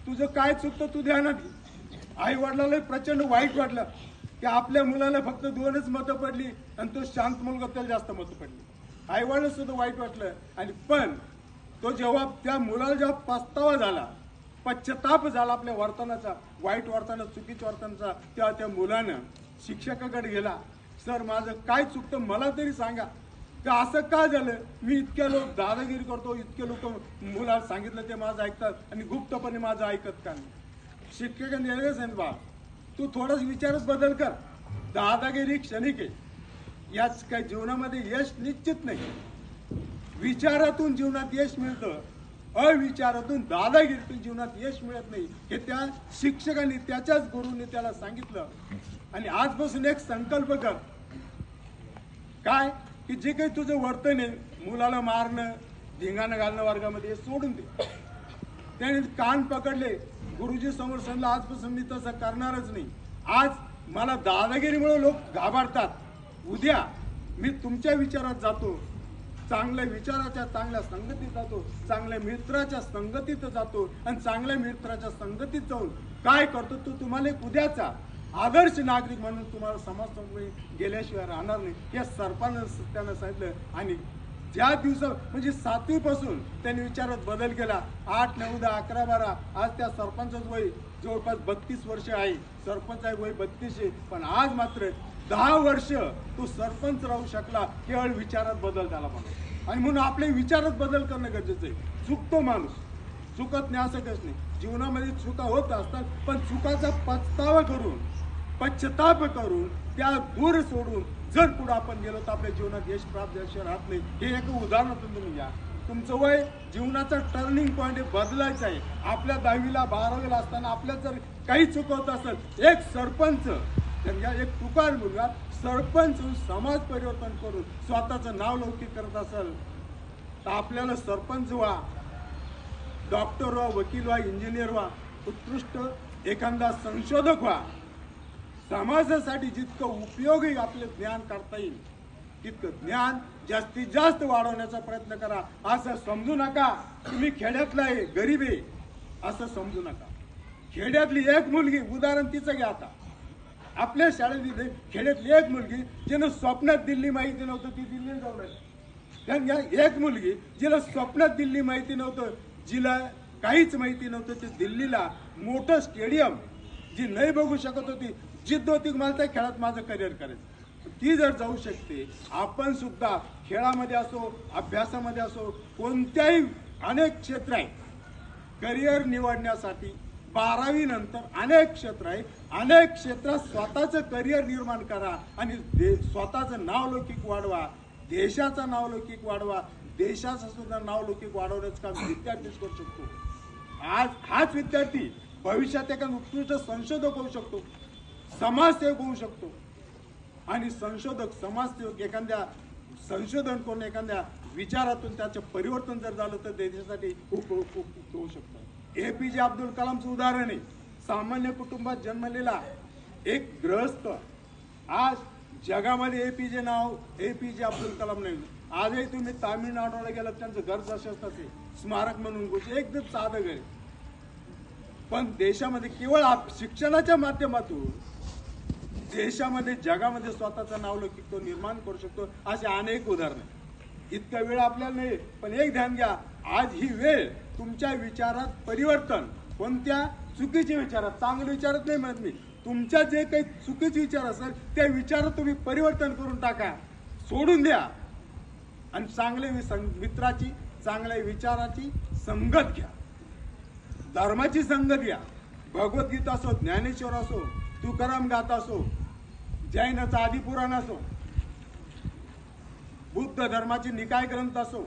तुझं काय चुकतं तू ध्यानात घे. आई वडिलाला प्रचंड वाईट वाटलं की आपल्या मुलाला फक्त 2च मतं पडली आणि तो शांत मुलगा त्याला जास्त मतं पडली. आई वडिलांना सुद्धा वाईट वाटलं. आणि पण तो जेव्हा त्या मुलाला जेव्हा पस्तावा झाला, पश्चाताप झाला आपल्या वर्तनाचा, वाईट वर्तन, चुकीच्या वर्तनाचा, तेव्हा त्या मुलानं शिक्षकाकडे गेला. सर माझं काय चुकतं मला तरी सांगा, का असं का झालं, मी इतके लोक दादागिरी करतो, इतके लोक मुलाला सांगितलं ते माझं ऐकतात आणि गुप्तपणे माझं ऐकत का नाही. शिक्षकांनी सांगितलं बा तू थोडाच विचारच बदल कर, दादागिरी क्षणिक आहे, याच काही जीवनामध्ये यश निश्चित नाही. विचारातून जीवनात यश मिळतं, अविचारातून दादागिरीतून जीवनात यश मिळत नाही. हे त्या शिक्षकांनी त्याच्याच गुरुंनी त्याला सांगितलं. आणि आजपासून एक संकल्प कर, काय की जे काही तुझं वर्तन आहे, मुलाला मारणं, धिंगाणं घालणं वर्गामध्ये, हे सोडून दे. त्याने कान पकडले, गुरुजी समोर सांगितलं आजपासून मी तसं करणारच नाही. आज मला दादागिरीमुळे लोक घाबरतात, उद्या मी तुमच्या विचारात जातो, चांगल्या विचाराच्या चांगल्या संगतीत जातो, चांगल्या मित्राच्या संगतीत जातो आणि चांगल्या मित्राच्या संगतीत जाऊन काय करतो तो तुम्हाला एक उद्याचा आदर्श नागरिक म्हणून तुम्हाला समाजसमोर गेल्याशिवाय राहणार नाही. या सरपंचानं त्यांना सांगितलं. आणि ज्या दिवसा म्हणजे 7वी पासून त्यांनी विचारात बदल केला. 8, 9, 10, 11, 12 आज त्या सरपंचाचं वय जवळपास 32 वर्ष आहे. सरपंचाचं वय 32 आहे. पण आज मात्र 10 वर्ष तो सरपंच राहू शकला केवळ विचारात बदल झाला म्हणून. आणि म्हणून आपल्या विचारात बदल करणं गरजेचं आहे. चुकतो माणूस, चुकत नाही असं काही नाही, जीवनामध्ये चुका होत असतात, पण चुकाचा पछतावा करून, पश्चाताप करून त्या दूर सोडून जर पुढे आपण गेलो तर आपल्या जीवनात यश प्राप्त झाल्याशिवाय राहत नाही. हे एक उदाहरणातून तुम्ही घ्या. तुमचं वय जीवनाचा टर्निंग पॉईंट बदलायचं आहे. आपल्या 10वीला 12वीला असताना आपल्या जर काही चुकवत असेल, एक सरपंच त्यांच्या एक तुकार मुलगा सरपंच समाज परिवर्तन करून स्वतःचं नाव लौकिक करत असेल तर आपल्याला सरपंच व्हा, डॉक्टर व्हा, वकील व्हा, इंजिनियर व्हा, उत्कृष्ट एखादा संशोधक व्हा. समाजासाठी जितकं उपयोगी आपले ज्ञान करता येईल तितकं ज्ञान जास्तीत जास्त वाढवण्याचा प्रयत्न करा. असं समजू नका तुम्ही खेड्यातला आहे, गरीब आहे असं समजू नका. खेड्यातली एक मुलगी, उदाहरण तिचं घ्या, आता आपल्या शाळेत खेड्यातली एक मुलगी जिनं स्वप्नात दिल्ली माहिती नव्हतं ती दिल्लीला जाऊन राहिली. एक मुलगी जिला स्वप्नात दिल्ली माहिती नव्हतं, जिला काहीच माहिती नव्हतं, ते दिल्लीला मोठं स्टेडियम जी नाही बघू शकत होती, जिद्द होती मला त्या खेळात माझं करिअर करायचं, ती जर जाऊ शकते. आपण सुद्धा खेळामध्ये असो, अभ्यासामध्ये असो, कोणत्याही अनेक क्षेत्र आहे करिअर निवडण्यासाठी. 12वी नंतर अनेक क्षेत्र आहे, अनेक क्षेत्रात स्वतःचं करिअर निर्माण करा आणि स्वतःचं नावलौकिक वाढवा, देशाचं नावलौकिक वाढवा. देशाचं सुद्धा नावलौकिक वाढवण्याचं काम विद्यार्थीच करू शकतो. आज हाच विद्यार्थी भविष्यात एखादा उत्कृष्ट संशोधक होऊ शकतो, समाजसेवक होऊ शकतो. आणि संशोधक, समाजसेवक एखाद्या संशोधन करून एखाद्या विचारातून त्याचं परिवर्तन जर झालं तर देशासाठी खूप उपयुक्त होऊ शकतं. APJ अब्दुल कलामचं उदाहरण आहे. सामान्य कुटुंबात जन्मलेला एक गृहस्थ, आज जगामध्ये APJ नाव, APJ अब्दुल कलाम नाही. आजही तुम्ही तामिळनाडूला गेलात त्यांचं घर जसं असतं स्मारक म्हणून गोष्ट एकदम साधं घर. पण देशामध्ये केवळ शिक्षणाच्या माध्यमातून देशामध्ये, जगामध्ये स्वतःचं नावलौकिक तो निर्माण करू शकतो. असे अनेक उदाहरणं. इतका वेळ आपल्याला नाही, पण एक ध्यान घ्या, आज ही वेळ तुमच्या विचारात परिवर्तन, कोणत्या चुकीच्या विचारात, चांगल्या विचारात नाही म्हणत मी, तुमच्या जे काही चुकीचे विचार असेल त्या विचारात तुम्ही परिवर्तन करून टाका, सोडून द्या आणि चांगले मित्राची, चांगल्या विचाराची संगत घ्या, धर्माची संगत घ्या. भगवद्गीता असो, ज्ञानेश्वर असो, तुकाराम गाथा असो, जैनाचा आदिपुराण असो, बुद्ध धर्माचे निकाय ग्रंथ असो,